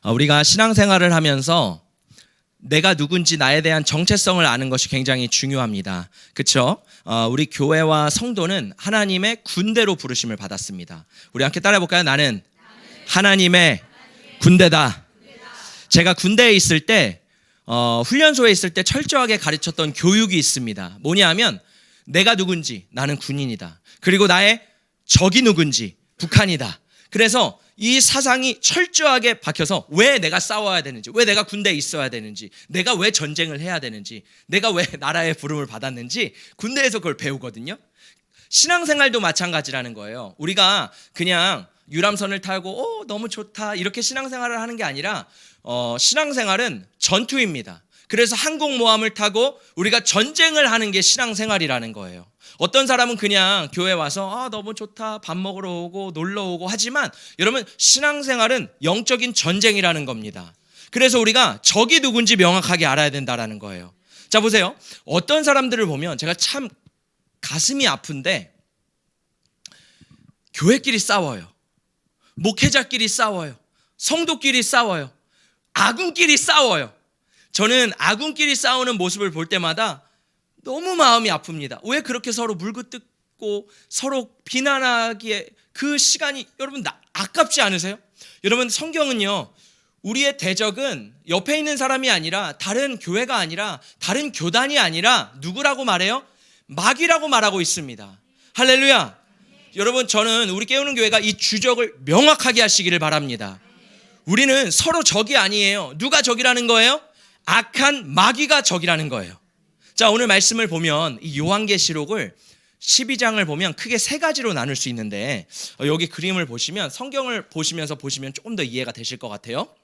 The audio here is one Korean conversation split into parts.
우리가 신앙생활을 하면서 내가 누군지 나에 대한 정체성을 아는 것이 굉장히 중요합니다. 그렇죠? 우리 교회와 성도는 하나님의 군대로 부르심을 받았습니다. 우리 함께 따라해 볼까요? 나는 하나님의 군대다. 제가 군대에 있을 때 훈련소에 있을 때 철저하게 가르쳤던 교육이 있습니다. 뭐냐 하면 내가 누군지 나는 군인이다. 그리고 나의 적이 누군지 북한이다. 그래서 이 사상이 철저하게 박혀서 왜 내가 싸워야 되는지, 왜 내가 군대에 있어야 되는지, 내가 왜 전쟁을 해야 되는지, 내가 왜 나라의 부름을 받았는지 군대에서 그걸 배우거든요. 신앙생활도 마찬가지라는 거예요. 우리가 그냥 유람선을 타고 너무 좋다 이렇게 신앙생활을 하는 게 아니라 신앙생활은 전투입니다. 그래서 항공모함을 타고 우리가 전쟁을 하는 게 신앙생활이라는 거예요. 어떤 사람은 그냥 교회 와서 너무 좋다 밥 먹으러 오고 놀러 오고 하지만 여러분 신앙생활은 영적인 전쟁이라는 겁니다. 그래서 우리가 적이 누군지 명확하게 알아야 된다라는 거예요. 자 보세요. 어떤 사람들을 보면 제가 참 가슴이 아픈데 교회끼리 싸워요. 목회자끼리 싸워요. 성도끼리 싸워요. 아군끼리 싸워요. 저는 아군끼리 싸우는 모습을 볼 때마다 너무 마음이 아픕니다. 왜 그렇게 서로 물고뜯고 서로 비난하기에 그 시간이 여러분 아깝지 않으세요? 여러분 성경은요 우리의 대적은 옆에 있는 사람이 아니라 다른 교회가 아니라 다른 교단이 아니라 누구라고 말해요? 마귀라고 말하고 있습니다. 할렐루야. 여러분 저는 우리 깨우는 교회가 이 주적을 명확하게 하시기를 바랍니다. 우리는 서로 적이 아니에요. 누가 적이라는 거예요? 악한 마귀가 적이라는 거예요. 자 오늘 말씀을 보면 이 요한계시록을 12장을 보면 크게 세 가지로 나눌 수 있는데 여기 그림을 보시면 성경을 보시면서 보시면 조금 더 이해가 되실 것 같아요.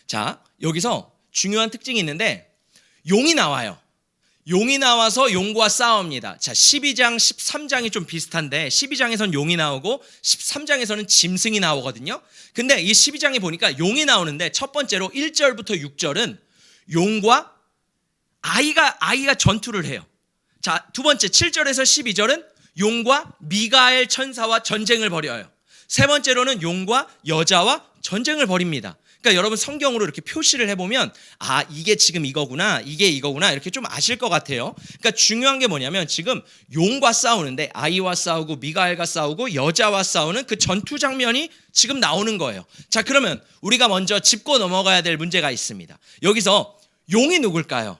자 여기서 중요한 특징이 있는데 용이 나와요. 용이 나와서 용과 싸웁니다. 자 12장 13장이 좀 비슷한데 12장에서는 용이 나오고 13장에서는 짐승이 나오거든요. 근데 이 12장에 보니까 용이 나오는데 첫 번째로 1절부터 6절은 용과 아이가 전투를 해요. 자, 두 번째 7절에서 12절은 용과 미가엘 천사와 전쟁을 벌여요. 세 번째로는 용과 여자와 전쟁을 벌입니다. 그러니까 여러분 성경으로 이렇게 표시를 해보면 이게 지금 이거구나 이게 이거구나 이렇게 좀 아실 것 같아요. 그러니까 중요한 게 뭐냐면 지금 용과 싸우는데 아이와 싸우고 미가엘과 싸우고 여자와 싸우는 그 전투 장면이 지금 나오는 거예요. 자 그러면 우리가 먼저 짚고 넘어가야 될 문제가 있습니다. 여기서 용이 누굴까요?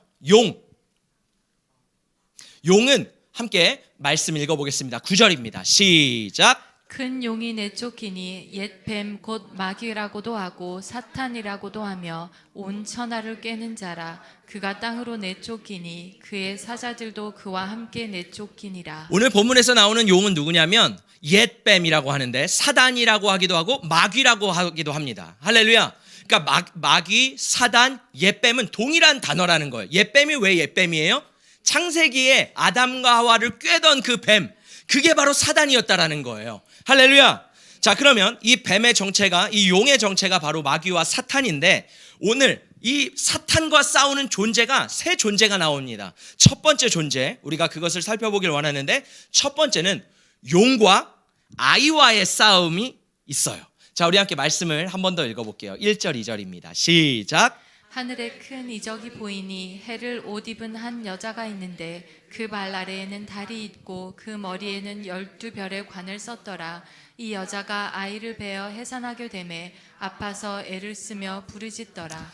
용은 함께 말씀 읽어보겠습니다. 9절입니다. 시작. 큰 용이 내쫓기니 옛 뱀 곧 마귀라고도 하고 사탄이라고도 하며 온 천하를 꿰는 자라. 그가 땅으로 내쫓기니 그의 사자들도 그와 함께 내쫓기니라. 오늘 본문에서 나오는 용은 누구냐면 옛 뱀이라고 하는데 사단이라고 하기도 하고 마귀라고 하기도 합니다. 할렐루야. 그러니까 마귀, 사단, 옛뱀은 동일한 단어라는 거예요. 옛뱀이 왜 옛뱀이에요? 창세기에 아담과 하와를 꿰던 그 뱀, 그게 바로 사단이었다라는 거예요. 할렐루야. 자 그러면 이 뱀의 정체가 이 용의 정체가 바로 마귀와 사탄인데 오늘 이 사탄과 싸우는 존재가 세 존재가 나옵니다. 첫 번째 존재 우리가 그것을 살펴보길 원하는데 첫 번째는 용과 아이와의 싸움이 있어요. 자 우리 함께 말씀을 한 번 더 읽어볼게요. 1절 2절입니다. 시작. 하늘에 큰 이적이 보이니 해를 옷 입은 한 여자가 있는데 그 발 아래에는 달이 있고 그 머리에는 12별의 관을 썼더라. 이 여자가 아이를 베어 해산하게 되매 아파서 애를 쓰며 부르짖더라.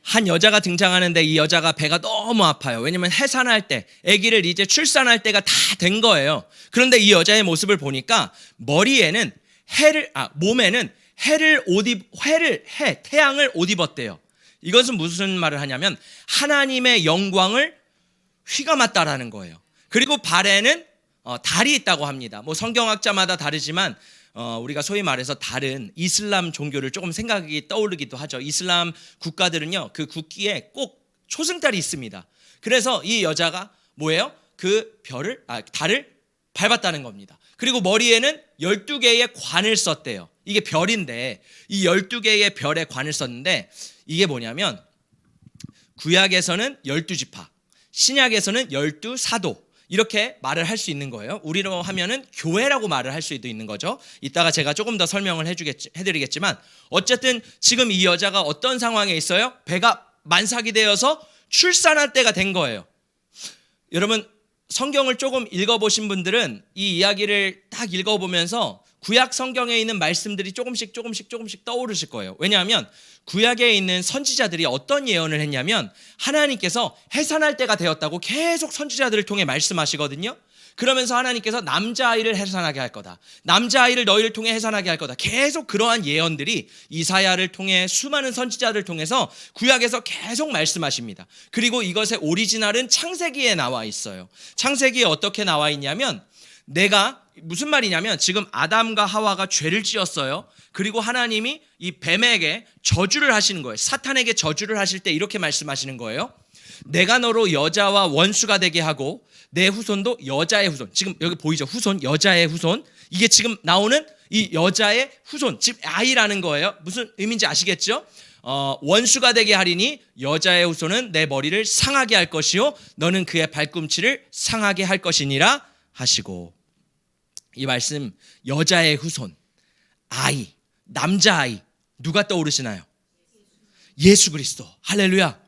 한 여자가 등장하는데 이 여자가 배가 너무 아파요. 왜냐면 해산할 때 아기를 이제 출산할 때가 다 된 거예요. 그런데 이 여자의 모습을 보니까 머리에는 몸에는 태양을 옷 입었대요. 이것은 무슨 말을 하냐면 하나님의 영광을 휘감았다라는 거예요. 그리고 발에는 달이 있다고 합니다. 뭐 성경학자마다 다르지만 우리가 소위 말해서 달은 이슬람 종교를 조금 생각이 떠오르기도 하죠. 이슬람 국가들은요 그 국기에 꼭 초승달이 있습니다. 그래서 이 여자가 뭐예요? 그 달을 밟았다는 겁니다. 그리고 머리에는 12개의 관을 썼대요. 이게 별인데 이 12개의 별의 관을 썼는데 이게 뭐냐면 구약에서는 12지파, 신약에서는 12사도, 이렇게 말을 할 수 있는 거예요. 우리로 하면은 교회라고 말을 할 수도 있는 거죠. 이따가 제가 조금 더 설명을 해드리겠지만 어쨌든 지금 이 여자가 어떤 상황에 있어요? 배가 만삭이 되어서 출산할 때가 된 거예요. 여러분 성경을 조금 읽어보신 분들은 이 이야기를 딱 읽어보면서 구약 성경에 있는 말씀들이 조금씩 떠오르실 거예요. 왜냐하면 구약에 있는 선지자들이 어떤 예언을 했냐면 하나님께서 해산할 때가 되었다고 계속 선지자들을 통해 말씀하시거든요. 그러면서 하나님께서 남자아이를 해산하게 할 거다. 남자아이를 너희를 통해 해산하게 할 거다. 계속 그러한 예언들이 이사야를 통해 수많은 선지자들을 통해서 구약에서 계속 말씀하십니다. 그리고 이것의 오리지널은 창세기에 나와 있어요. 창세기에 어떻게 나와 있냐면 내가 무슨 말이냐면 지금 아담과 하와가 죄를 지었어요. 그리고 하나님이 이 뱀에게 저주를 하시는 거예요. 사탄에게 저주를 하실 때 이렇게 말씀하시는 거예요. 내가 너로 여자와 원수가 되게 하고 내 후손도 여자의 후손. 지금 여기 보이죠? 후손, 여자의 후손. 이게 지금 나오는 이 여자의 후손, 즉 아이라는 거예요. 무슨 의미인지 아시겠죠? 원수가 되게 하리니 여자의 후손은 내 머리를 상하게 할 것이요 너는 그의 발꿈치를 상하게 할 것이니라 하시고, 이 말씀 여자의 후손, 아이, 남자아이 누가 떠오르시나요? 예수 그리스도. 할렐루야.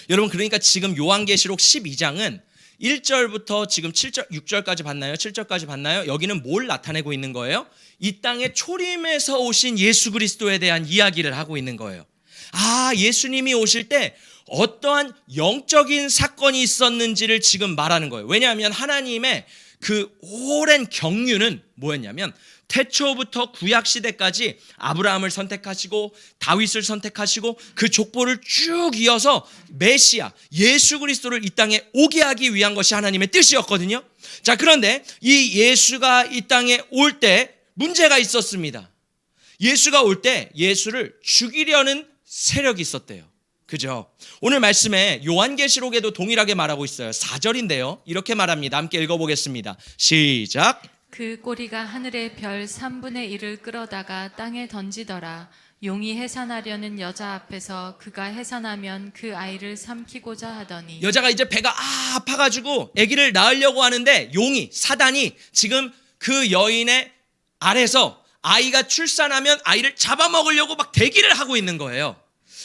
여러분 그러니까 지금 요한계시록 12장은 1절부터 지금 7절, 6절까지 봤나요? 7절까지 봤나요? 여기는 뭘 나타내고 있는 거예요? 이 땅에 초림에서 오신 예수 그리스도에 대한 이야기를 하고 있는 거예요. 아, 예수님이 오실 때 어떠한 영적인 사건이 있었는지를 지금 말하는 거예요. 왜냐하면 하나님의 그 오랜 경륜은 뭐였냐면 태초부터 구약시대까지 아브라함을 선택하시고 다윗을 선택하시고 그 족보를 쭉 이어서 메시아 예수 그리스도를 이 땅에 오게 하기 위한 것이 하나님의 뜻이었거든요. 자, 그런데 이 예수가 이 땅에 올 때 문제가 있었습니다. 예수가 올 때 예수를 죽이려는 세력이 있었대요. 그죠? 오늘 말씀에 요한계시록에도 동일하게 말하고 있어요. 4절인데요. 이렇게 말합니다. 함께 읽어보겠습니다. 시작. 그 꼬리가 하늘의 별 3분의 1을 끌어다가 땅에 던지더라. 용이 해산하려는 여자 앞에서 그가 해산하면 그 아이를 삼키고자 하더니, 여자가 이제 배가 아파가지고 아기를 낳으려고 하는데 용이, 사단이 지금 그 여인의 아래서 아이가 출산하면 아이를 잡아먹으려고 막 대기를 하고 있는 거예요.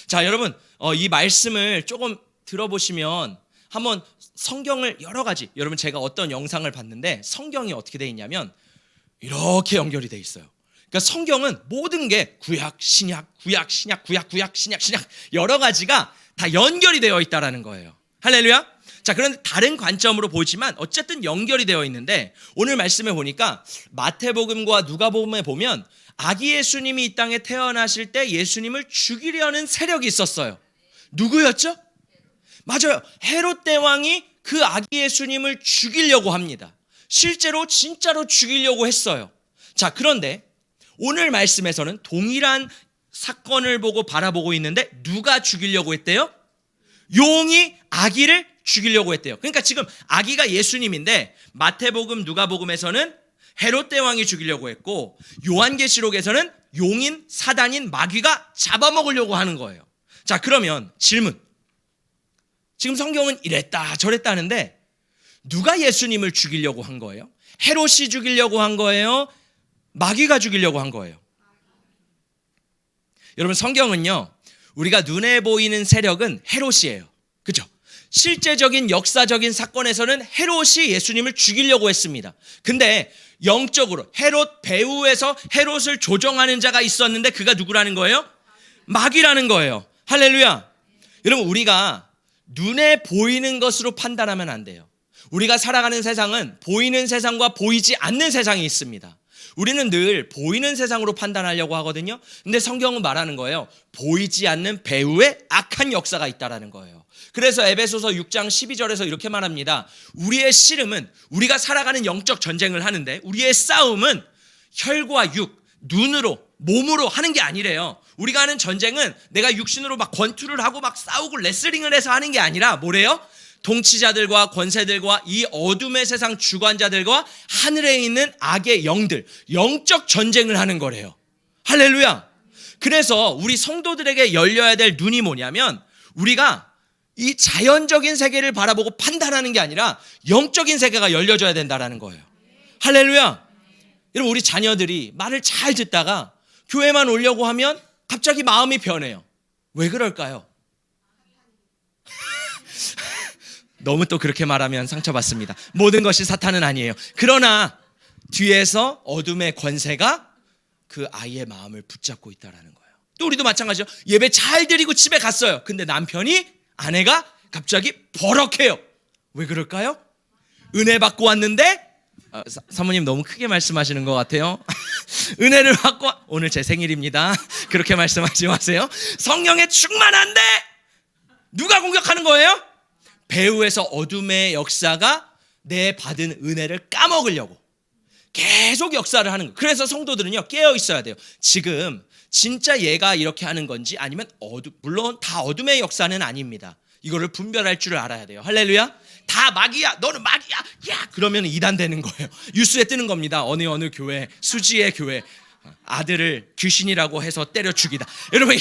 자, 여러분 이 말씀을 조금 들어보시면 한번 성경을 여러 가지, 여러분 제가 어떤 영상을 봤는데 성경이 어떻게 돼 있냐면 이렇게 연결이 돼 있어요. 그러니까 성경은 모든 게 구약, 신약, 구약, 신약, 구약, 신약 여러 가지가 다 연결이 되어 있다라는 거예요. 할렐루야. 자, 그런데 다른 관점으로 보지만 어쨌든 연결이 되어 있는데 오늘 말씀에 보니까 마태복음과 누가복음에 보면 아기 예수님이 이 땅에 태어나실 때 예수님을 죽이려는 세력이 있었어요. 누구였죠? 맞아요. 헤롯 대왕이 그 아기 예수님을 죽이려고 합니다. 실제로 진짜로 죽이려고 했어요. 자, 그런데 오늘 말씀에서는 동일한 사건을 보고 바라보고 있는데 누가 죽이려고 했대요? 용이 아기를 죽이려고 했대요. 그러니까 지금 아기가 예수님인데 마태복음, 누가복음에서는 헤롯 대왕이 죽이려고 했고 요한계시록에서는 용인 사단인 마귀가 잡아먹으려고 하는 거예요. 자, 그러면 질문. 지금 성경은 이랬다 저랬다 하는데 누가 예수님을 죽이려고 한 거예요? 헤롯이 죽이려고 한 거예요? 마귀가 죽이려고 한 거예요? 여러분 성경은요, 우리가 눈에 보이는 세력은 헤롯이에요. 그죠? 실제적인 역사적인 사건에서는 헤롯이 예수님을 죽이려고 했습니다. 근데 영적으로 헤롯 배후에서 헤롯을 조정하는 자가 있었는데 그가 누구라는 거예요? 마귀라는 거예요. 할렐루야. 여러분 우리가 눈에 보이는 것으로 판단하면 안 돼요. 우리가 살아가는 세상은 보이는 세상과 보이지 않는 세상이 있습니다. 우리는 늘 보이는 세상으로 판단하려고 하거든요. 근데 성경은 말하는 거예요. 보이지 않는 배후에 악한 역사가 있다라는 거예요. 그래서 에베소서 6장 12절에서 이렇게 말합니다. 우리의 씨름은, 우리가 살아가는 영적 전쟁을 하는데 우리의 싸움은 혈과 육, 눈으로, 몸으로 하는 게 아니래요. 우리가 하는 전쟁은 내가 육신으로 막 권투를 하고 막 싸우고 레슬링을 해서 하는 게 아니라 뭐래요? 통치자들과 권세들과 이 어둠의 세상 주관자들과 하늘에 있는 악의 영들, 영적 전쟁을 하는 거래요. 할렐루야. 그래서 우리 성도들에게 열려야 될 눈이 뭐냐면 우리가 이 자연적인 세계를 바라보고 판단하는 게 아니라 영적인 세계가 열려져야 된다라는 거예요. 할렐루야. 여러분, 우리 자녀들이 말을 잘 듣다가 교회만 오려고 하면 갑자기 마음이 변해요. 왜 그럴까요? 너무 또 그렇게 말하면 상처받습니다. 모든 것이 사탄은 아니에요. 그러나 뒤에서 어둠의 권세가 그 아이의 마음을 붙잡고 있다라는 거예요. 또 우리도 마찬가지죠. 예배 잘 드리고 집에 갔어요. 근데 남편이, 아내가 갑자기 버럭해요. 왜 그럴까요? 은혜 받고 왔는데, 사모님 너무 크게 말씀하시는 것 같아요. 은혜를 받고 오늘 제 생일입니다. 그렇게 말씀하지 마세요. 성령에 충만한데 누가 공격하는 거예요? 배후에서 어둠의 역사가 내 받은 은혜를 까먹으려고 계속 역사를 하는 거예요. 그래서 성도들은요, 깨어 있어야 돼요. 지금 진짜 얘가 이렇게 하는 건지 아니면 물론 다 어둠의 역사는 아닙니다. 이거를 분별할 줄 알아야 돼요. 할렐루야. 다 마귀야, 너는 마귀야, 야, 그러면 이단 되는 거예요. 뉴스에 뜨는 겁니다. 어느 교회, 수지의 교회, 아들을 귀신이라고 해서 때려 죽이다. 여러분,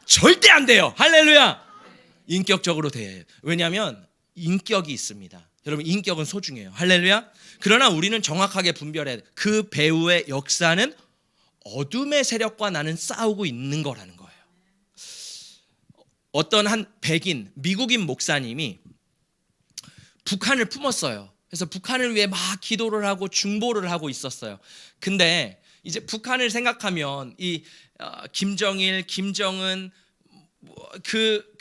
절대 안 돼요. 할렐루야. 인격적으로 돼요. 왜냐하면 인격이 있습니다. 여러분, 인격은 소중해요. 할렐루야. 그러나 우리는 정확하게 분별해야 돼요. 그 배후의 역사는 어둠의 세력과 나는 싸우고 있는 거라는 거예요. 어떤 한 백인, 미국인 목사님이 북한을 품었어요. 그래서 북한을 위해 막 기도를 하고 중보를 하고 있었어요. 근데 이제 북한을 생각하면 이 김정일, 김정은 그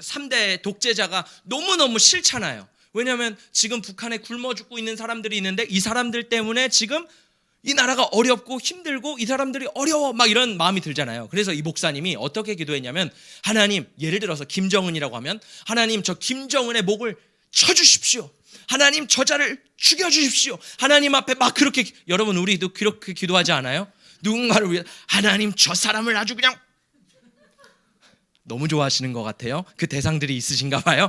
3대 독재자가 너무너무 싫잖아요. 왜냐하면 지금 북한에 굶어 죽고 있는 사람들이 있는데 이 사람들 때문에 지금 이 나라가 어렵고 힘들고 이 사람들이 어려워, 막 이런 마음이 들잖아요. 그래서 이 목사님이 어떻게 기도했냐면, 하나님, 예를 들어서 김정은이라고 하면, 하나님 저 김정은의 목을 쳐주십시오. 하나님 저자를 죽여주십시오. 하나님 앞에 막 그렇게, 여러분 우리도 그렇게 기도하지 않아요? 누군가를 위해 하나님 저 사람을 아주 그냥, 너무 좋아하시는 것 같아요. 그 대상들이 있으신가 봐요.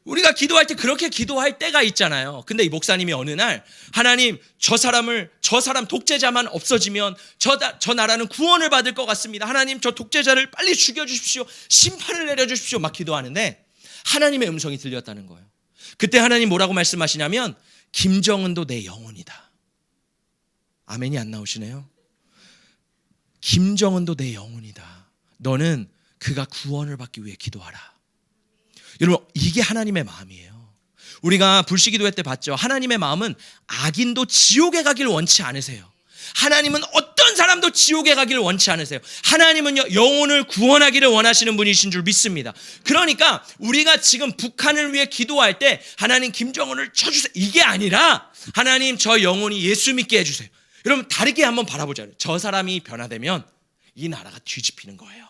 우리가 기도할 때 그렇게 기도할 때가 있잖아요. 근데 이 목사님이 어느 날, 하나님 저 사람 독재자만 없어지면 저 나라는 구원을 받을 것 같습니다. 하나님 저 독재자를 빨리 죽여주십시오. 심판을 내려주십시오. 막 기도하는데 하나님의 음성이 들렸다는 거예요. 그때 하나님 뭐라고 말씀하시냐면, 김정은도 내 영혼이다. 아멘이 안 나오시네요. 김정은도 내 영혼이다. 너는 그가 구원을 받기 위해 기도하라. 여러분, 이게 하나님의 마음이에요. 우리가 불시기도회 때 봤죠. 하나님의 마음은 악인도 지옥에 가길 원치 않으세요. 하나님은 어떤 사람도 지옥에 가기를 원치 않으세요. 하나님은요, 영혼을 구원하기를 원하시는 분이신 줄 믿습니다. 그러니까 우리가 지금 북한을 위해 기도할 때 하나님 김정은을 쳐주세요, 이게 아니라 하나님 저 영혼이 예수 믿게 해주세요. 여러분, 다르게 한번 바라보자요. 저 사람이 변화되면 이 나라가 뒤집히는 거예요.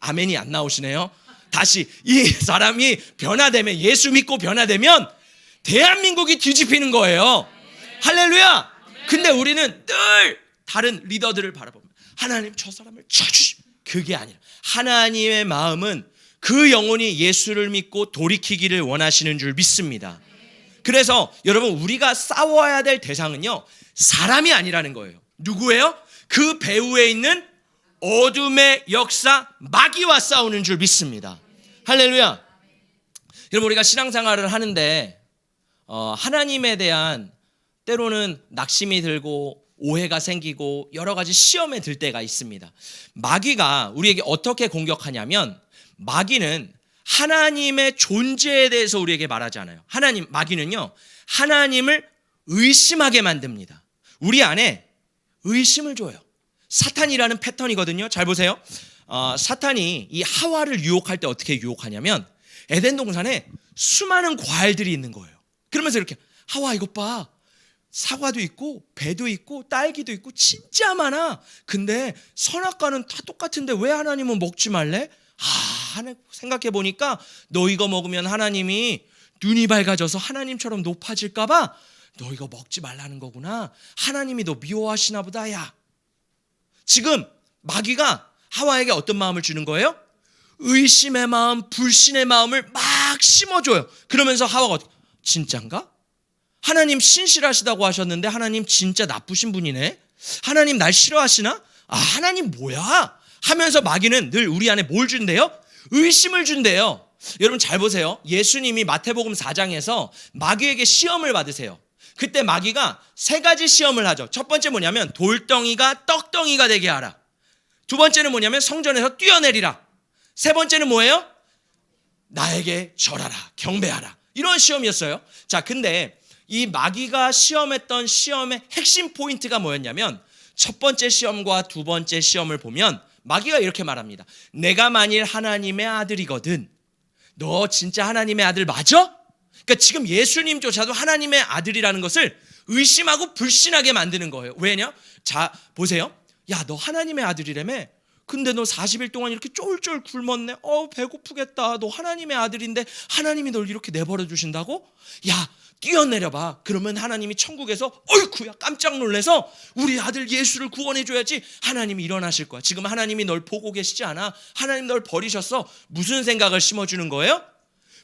아멘이 안 나오시네요. 다시, 이 사람이 변화되면, 예수 믿고 변화되면 대한민국이 뒤집히는 거예요. 할렐루야. 근데 우리는 늘 다른 리더들을 바라봅니다. 하나님 저 사람을 쳐주십시오. 그게 아니라 하나님의 마음은 그 영혼이 예수를 믿고 돌이키기를 원하시는 줄 믿습니다. 그래서 여러분, 우리가 싸워야 될 대상은요, 사람이 아니라는 거예요. 누구예요? 그 배후에 있는 어둠의 역사, 마귀와 싸우는 줄 믿습니다. 할렐루야. 여러분, 우리가 신앙생활을 하는데 하나님에 대한 때로는 낙심이 들고 오해가 생기고 여러 가지 시험에 들 때가 있습니다. 마귀가 우리에게 어떻게 공격하냐면, 마귀는 하나님의 존재에 대해서 우리에게 말하지 않아요. 마귀는요, 하나님을 의심하게 만듭니다. 우리 안에 의심을 줘요. 사탄이라는 패턴이거든요. 잘 보세요. 사탄이 이 하와를 유혹할 때 어떻게 유혹하냐면, 에덴 동산에 수많은 과일들이 있는 거예요. 그러면서 이렇게, 하와 이것 봐, 사과도 있고 배도 있고 딸기도 있고 진짜 많아. 근데 선악과는 다 똑같은데 왜 하나님은 먹지 말래? 생각해 보니까 너 이거 먹으면 하나님이 눈이 밝아져서 하나님처럼 높아질까 봐 너 이거 먹지 말라는 거구나. 하나님이 너 미워하시나 보다. 야, 지금 마귀가 하와에게 어떤 마음을 주는 거예요? 의심의 마음, 불신의 마음을 막 심어줘요. 그러면서 하와가 진짠가? 하나님 신실하시다고 하셨는데 하나님 진짜 나쁘신 분이네? 하나님 날 싫어하시나? 하나님 뭐야? 하면서 마귀는 늘 우리 안에 뭘 준대요? 의심을 준대요. 여러분 잘 보세요. 예수님이 마태복음 4장에서 마귀에게 시험을 받으세요. 그때 마귀가 세 가지 시험을 하죠. 첫 번째 뭐냐면 돌덩이가 떡덩이가 되게 하라. 두 번째는 뭐냐면 성전에서 뛰어내리라. 세 번째는 뭐예요? 나에게 절하라, 경배하라. 이런 시험이었어요. 자, 근데 이 마귀가 시험했던 시험의 핵심 포인트가 뭐였냐면 첫 번째 시험과 두 번째 시험을 보면 마귀가 이렇게 말합니다. 내가 만일 하나님의 아들이거든. 너 진짜 하나님의 아들 맞아? 그러니까 지금 예수님조차도 하나님의 아들이라는 것을 의심하고 불신하게 만드는 거예요. 왜냐? 자, 보세요. 야, 너 하나님의 아들이라며? 근데 너 40일 동안 이렇게 쫄쫄 굶었네. 배고프겠다. 너 하나님의 아들인데 하나님이 널 이렇게 내버려 두신다고? 야, 뛰어내려봐. 그러면 하나님이 천국에서 어이쿠야 깜짝 놀래서 우리 아들 예수를 구원해 줘야지. 하나님이 일어나실 거야. 지금 하나님이 널 보고 계시지 않아. 하나님 널 버리셨어. 무슨 생각을 심어주는 거예요?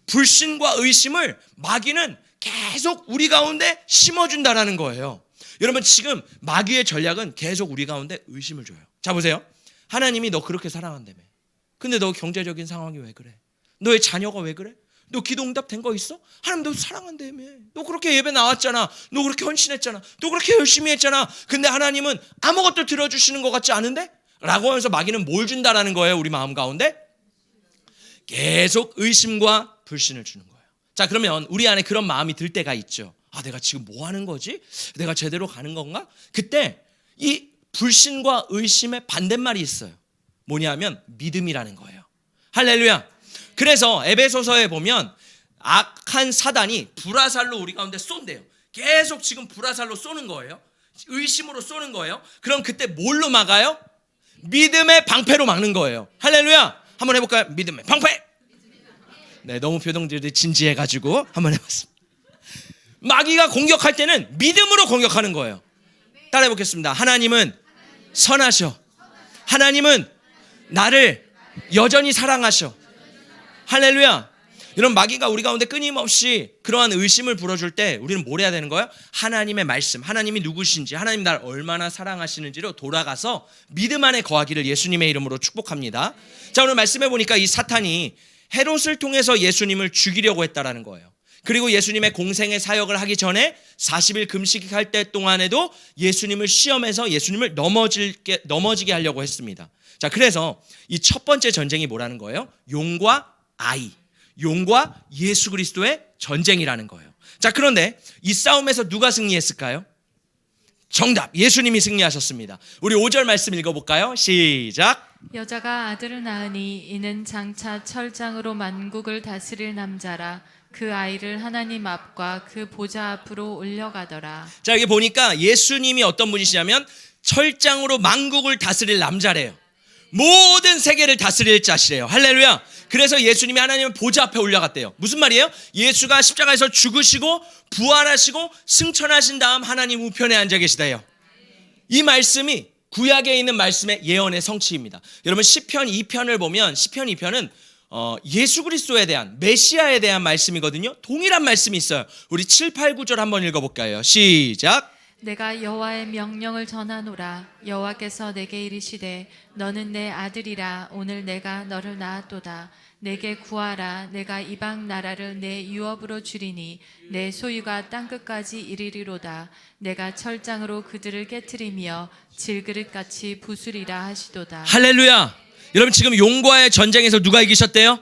불신과 의심을 마귀는 계속 우리 가운데 심어준다라는 거예요. 여러분 지금 마귀의 전략은 계속 우리 가운데 의심을 줘요. 자, 보세요. 하나님이 너 그렇게 사랑한다며. 근데 너 경제적인 상황이 왜 그래? 너의 자녀가 왜 그래? 너 기도 응답 된 거 있어? 하나님 너 사랑한다며. 너 그렇게 예배 나왔잖아. 너 그렇게 헌신했잖아. 너 그렇게 열심히 했잖아. 근데 하나님은 아무것도 들어주시는 것 같지 않은데? 라고 하면서 마귀는 뭘 준다라는 거예요? 우리 마음 가운데? 계속 의심과 불신을 주는 거예요. 자, 그러면 우리 안에 그런 마음이 들 때가 있죠. 아, 내가 지금 뭐 하는 거지? 내가 제대로 가는 건가? 그때 이 불신과 의심의 반대말이 있어요. 뭐냐면 믿음이라는 거예요. 할렐루야. 그래서 에베소서에 보면 악한 사단이 불화살로 우리 가운데 쏜대요. 계속 지금 불화살로 쏘는 거예요. 의심으로 쏘는 거예요. 그럼 그때 뭘로 막아요? 믿음의 방패로 막는 거예요. 할렐루야. 한번 해볼까요? 믿음의 방패. 네, 너무 표정들이 진지해가지고 한번 해봤습니다. 마귀가 공격할 때는 믿음으로 공격하는 거예요. 따라해 보겠습니다. 하나님은 선하셔. 하나님은 나를 여전히 사랑하셔. 할렐루야. 이런 마귀가 우리 가운데 끊임없이 그러한 의심을 불어줄 때 우리는 뭘 해야 되는 거예요? 하나님의 말씀, 하나님이 누구신지, 하나님 나를 얼마나 사랑하시는지로 돌아가서 믿음 안에 거하기를 예수님의 이름으로 축복합니다. 자, 오늘 말씀해 보니까 이 사탄이 헤롯을 통해서 예수님을 죽이려고 했다라는 거예요. 그리고 예수님의 공생의 사역을 하기 전에 40일 금식할 때 동안에도 예수님을 시험해서 예수님을 넘어지게 하려고 했습니다. 자, 그래서 이 첫 번째 전쟁이 뭐라는 거예요? 용과 아이, 용과 예수 그리스도의 전쟁이라는 거예요. 자, 그런데 이 싸움에서 누가 승리했을까요? 정답, 예수님이 승리하셨습니다. 우리 5절 말씀 읽어볼까요? 시작. 여자가 아들을 낳으니 이는 장차 철장으로 만국을 다스릴 남자라. 그 아이를 하나님 앞과 그 보좌 앞으로 올려가더라. 자, 여기 보니까 예수님이 어떤 분이시냐면 철장으로 만국을 다스릴 남자래요. 모든 세계를 다스릴 자시래요. 할렐루야. 그래서 예수님이 하나님의 보좌 앞에 올라갔대요. 무슨 말이에요? 예수가 십자가에서 죽으시고 부활하시고 승천하신 다음 하나님 우편에 앉아 계시다요. 이 말씀이 구약에 있는 말씀의 예언의 성취입니다. 여러분 시편 2편을 보면 시편 2편은 예수 그리스도에 대한 메시아에 대한 말씀이거든요. 동일한 말씀이 있어요. 우리 7, 8, 9절 한번 읽어볼까요? 시작. 내가 여호와의 명령을 전하노라. 여호와께서 내게 이르시되 너는 내 아들이라. 오늘 내가 너를 낳았도다. 내게 구하라. 내가 이방 나라를 내 유업으로 주리니 내 소유가 땅끝까지 이르리로다. 내가 철장으로 그들을 깨트리며 질그릇같이 부수리라 하시도다. 할렐루야. 여러분 지금 용과의 전쟁에서 누가 이기셨대요?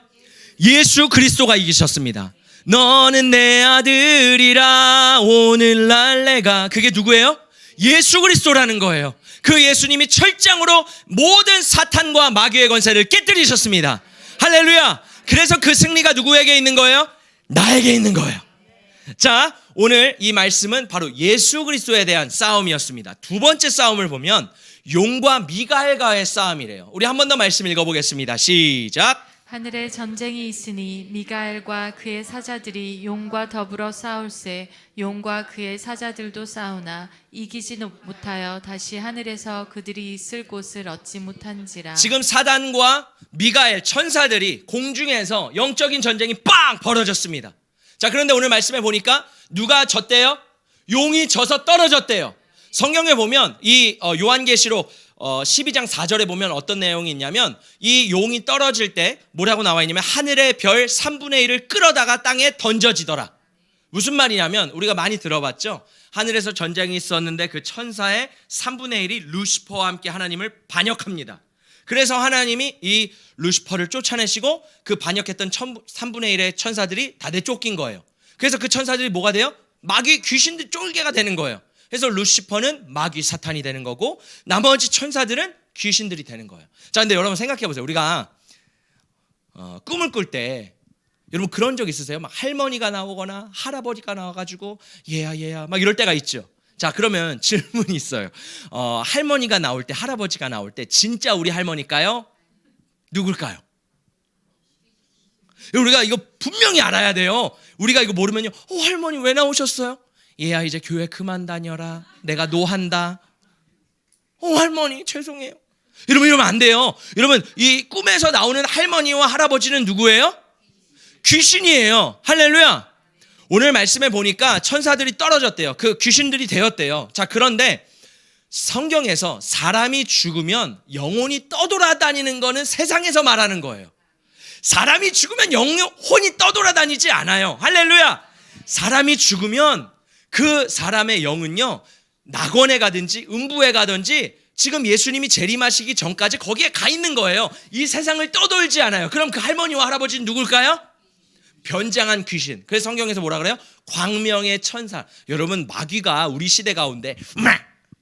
예수 그리스도가 이기셨습니다. 너는 내 아들이라 오늘날 내가, 그게 누구예요? 예수 그리스도라는 거예요. 그 예수님이 철장으로 모든 사탄과 마귀의 권세를 깨뜨리셨습니다. 할렐루야. 그래서 그 승리가 누구에게 있는 거예요? 나에게 있는 거예요. 자, 오늘 이 말씀은 바로 예수 그리스도에 대한 싸움이었습니다. 두 번째 싸움을 보면 용과 미가엘과의 싸움이래요. 우리 한 번 더 말씀 읽어보겠습니다. 시작. 하늘에 전쟁이 있으니 미가엘과 그의 사자들이 용과 더불어 싸울세. 용과 그의 사자들도 싸우나 이기지 못하여 다시 하늘에서 그들이 있을 곳을 얻지 못한지라. 지금 사단과 미가엘 천사들이 공중에서 영적인 전쟁이 빵 벌어졌습니다. 자, 그런데 오늘 말씀에 보니까 누가 졌대요? 용이 져서 떨어졌대요. 성경에 보면 이 요한계시록 12장 4절에 보면 어떤 내용이 있냐면 이 용이 떨어질 때 뭐라고 나와 있냐면 하늘의 별 3분의 1을 끌어다가 땅에 던져지더라. 무슨 말이냐면 우리가 많이 들어봤죠. 하늘에서 전쟁이 있었는데 그 천사의 3분의 1이 루시퍼와 함께 하나님을 반역합니다. 그래서 하나님이 이 루시퍼를 쫓아내시고 그 반역했던 3분의 1의 천사들이 다 내쫓긴 거예요. 그래서 그 천사들이 뭐가 돼요? 마귀 귀신들 쫄개가 되는 거예요. 그래서 루시퍼는 마귀 사탄이 되는 거고 나머지 천사들은 귀신들이 되는 거예요. 자, 근데 여러분 생각해 보세요. 우리가 꿈을 꿀 때 여러분 그런 적 있으세요? 막 할머니가 나오거나 할아버지가 나와가지고 얘야 막 이럴 때가 있죠. 자, 그러면 질문이 있어요. 할머니가 나올 때, 할아버지가 나올 때 진짜 우리 할머니일까요? 누굴까요? 우리가 이거 분명히 알아야 돼요. 우리가 이거 모르면요. 할머니 왜 나오셨어요? 얘야 이제 교회 그만 다녀라. 내가 노한다. 할머니 죄송해요. 이러면 안 돼요. 여러분 이 꿈에서 나오는 할머니와 할아버지는 누구예요? 귀신이에요. 할렐루야. 오늘 말씀에 보니까 천사들이 떨어졌대요. 그 귀신들이 되었대요. 자, 그런데 성경에서 사람이 죽으면 영혼이 떠돌아다니는 거는 세상에서 말하는 거예요. 사람이 죽으면 영혼이 떠돌아다니지 않아요. 할렐루야. 사람이 죽으면 그 사람의 영은요 낙원에 가든지 음부에 가든지 지금 예수님이 재림하시기 전까지 거기에 가 있는 거예요. 이 세상을 떠돌지 않아요. 그럼 그 할머니와 할아버지는 누굴까요? 변장한 귀신. 그래서 성경에서 뭐라 그래요? 광명의 천사. 여러분 마귀가 우리 시대 가운데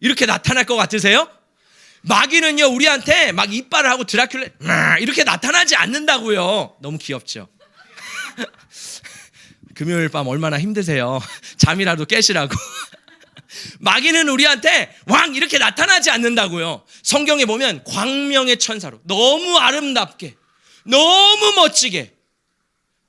이렇게 나타날 것 같으세요? 마귀는요 우리한테 막 이빨을 하고 드라큘라 이렇게 나타나지 않는다고요. 너무 귀엽죠? 금요일 밤 얼마나 힘드세요? 잠이라도 깨시라고. 마귀는 우리한테 왕 이렇게 나타나지 않는다고요. 성경에 보면 광명의 천사로 너무 아름답게 너무 멋지게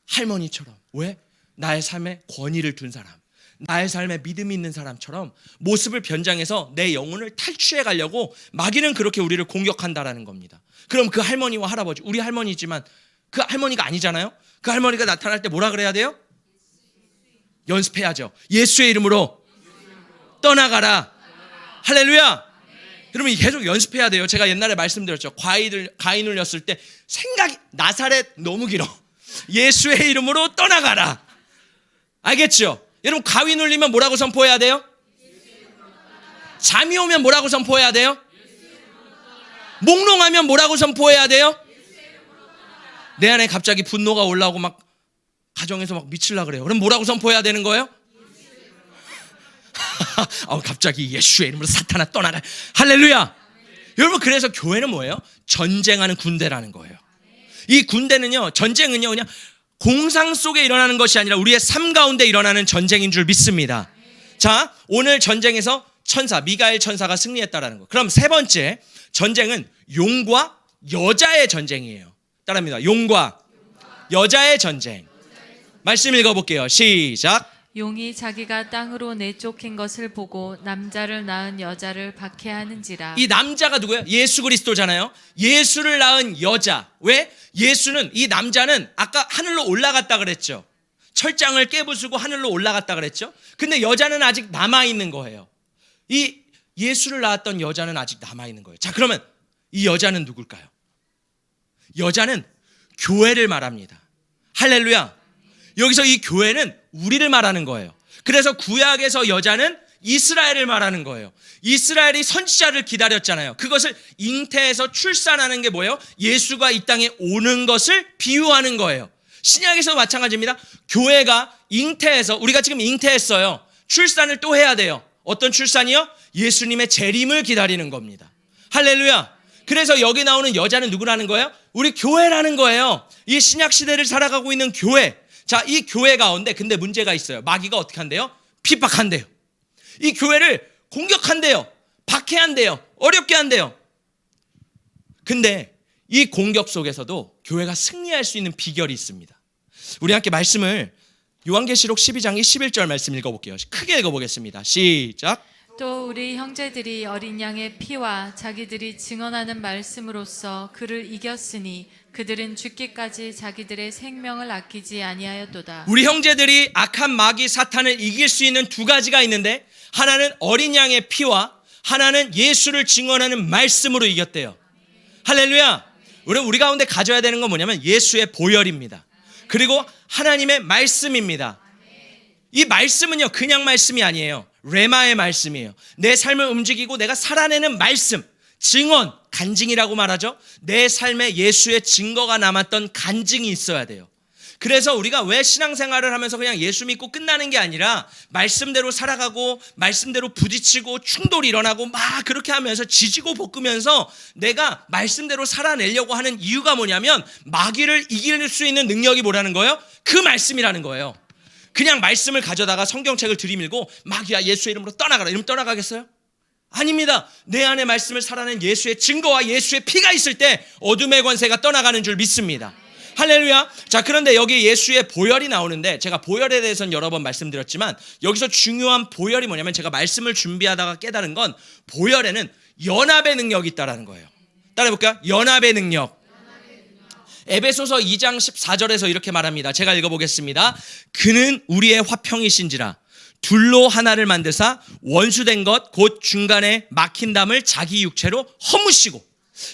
할머니처럼. 왜? 나의 삶에 권위를 둔 사람, 나의 삶에 믿음이 있는 사람처럼 모습을 변장해서 내 영혼을 탈취해 가려고 마귀는 그렇게 우리를 공격한다라는 겁니다. 그럼 그 할머니와 할아버지, 우리 할머니지만 그 할머니가 아니잖아요. 그 할머니가 나타날 때 뭐라 그래야 돼요? 연습해야죠. 예수의 이름으로 떠나가라. 할렐루야. 여러분 계속 연습해야 돼요. 제가 옛날에 말씀드렸죠. 가위 눌렸을 때 생각이 나사렛 너무 길어. 예수의 이름으로 떠나가라. 알겠죠? 여러분 가위 눌리면 뭐라고 선포해야 돼요? 잠이 오면 뭐라고 선포해야 돼요? 몽롱하면 뭐라고 선포해야 돼요? 내 안에 갑자기 분노가 올라오고 막 가정에서 막 미치려고 그래요. 그럼 뭐라고 선포해야 되는 거예요? 갑자기 예수의 이름으로 사탄아 떠나라. 할렐루야. 여러분 그래서 교회는 뭐예요? 전쟁하는 군대라는 거예요. 이 군대는요, 전쟁은요 그냥 공상 속에 일어나는 것이 아니라 우리의 삶 가운데 일어나는 전쟁인 줄 믿습니다. 자, 오늘 전쟁에서 천사 미가엘 천사가 승리했다라는 거. 그럼 세 번째 전쟁은 용과 여자의 전쟁이에요. 따라합니다. 용과 여자의 전쟁. 말씀 읽어볼게요. 시작. 용이 자기가 땅으로 내쫓긴 것을 보고 남자를 낳은 여자를 박해하는지라. 이 남자가 누구예요? 예수 그리스도잖아요. 예수를 낳은 여자. 왜? 예수는, 이 남자는 아까 하늘로 올라갔다 그랬죠. 철장을 깨부수고 하늘로 올라갔다 그랬죠. 근데 여자는 아직 남아있는 거예요. 이 예수를 낳았던 여자는 아직 남아있는 거예요. 자, 그러면 이 여자는 누굴까요? 여자는 교회를 말합니다. 할렐루야. 여기서 이 교회는 우리를 말하는 거예요. 그래서 구약에서 여자는 이스라엘을 말하는 거예요. 이스라엘이 선지자를 기다렸잖아요. 그것을 잉태해서 출산하는 게 뭐예요? 예수가 이 땅에 오는 것을 비유하는 거예요. 신약에서도 마찬가지입니다. 교회가 잉태해서, 우리가 지금 잉태했어요. 출산을 또 해야 돼요. 어떤 출산이요? 예수님의 재림을 기다리는 겁니다. 할렐루야. 그래서 여기 나오는 여자는 누구라는 거예요? 우리 교회라는 거예요. 이 신약 시대를 살아가고 있는 교회. 자, 이 교회 가운데 근데 문제가 있어요. 마귀가 어떻게 한대요? 핍박한대요. 이 교회를 공격한대요. 박해한대요. 어렵게 한대요. 근데 이 공격 속에서도 교회가 승리할 수 있는 비결이 있습니다. 우리 함께 말씀을 요한계시록 12장 21절 말씀 읽어볼게요. 크게 읽어보겠습니다. 시작. 또 우리 형제들이 어린 양의 피와 자기들이 증언하는 말씀으로써 그를 이겼으니 그들은 죽기까지 자기들의 생명을 아끼지 아니하였도다. 우리 형제들이 악한 마귀 사탄을 이길 수 있는 두 가지가 있는데 하나는 어린 양의 피와 하나는 예수를 증언하는 말씀으로 이겼대요. 할렐루야. 우리 가운데 가져야 되는 건 뭐냐면 예수의 보혈입니다. 그리고 하나님의 말씀입니다. 이 말씀은요, 그냥 말씀이 아니에요. 레마의 말씀이에요. 내 삶을 움직이고 내가 살아내는 말씀, 증언, 간증이라고 말하죠. 내 삶에 예수의 증거가 남았던 간증이 있어야 돼요. 그래서 우리가 왜 신앙생활을 하면서 그냥 예수 믿고 끝나는 게 아니라 말씀대로 살아가고 말씀대로 부딪히고 충돌이 일어나고 막 그렇게 하면서 지지고 볶으면서 내가 말씀대로 살아내려고 하는 이유가 뭐냐면 마귀를 이길 수 있는 능력이 뭐라는 거예요? 그 말씀이라는 거예요. 그냥 말씀을 가져다가 성경책을 들이밀고 마귀야 예수의 이름으로 떠나가라 이러면 떠나가겠어요? 아닙니다. 내 안에 말씀을 살아낸 예수의 증거와 예수의 피가 있을 때 어둠의 권세가 떠나가는 줄 믿습니다. 할렐루야. 자, 그런데 여기 예수의 보혈이 나오는데 제가 보혈에 대해서는 여러 번 말씀드렸지만 여기서 중요한 보혈이 뭐냐면 제가 말씀을 준비하다가 깨달은 건 보혈에는 연합의 능력이 있다는 거예요. 따라해볼까요? 연합의 능력. 에베소서 2장 14절에서 이렇게 말합니다. 제가 읽어보겠습니다. 그는 우리의 화평이신지라 둘로 하나를 만드사 원수된 것 곧 중간에 막힌 담을 자기 육체로 허무시고.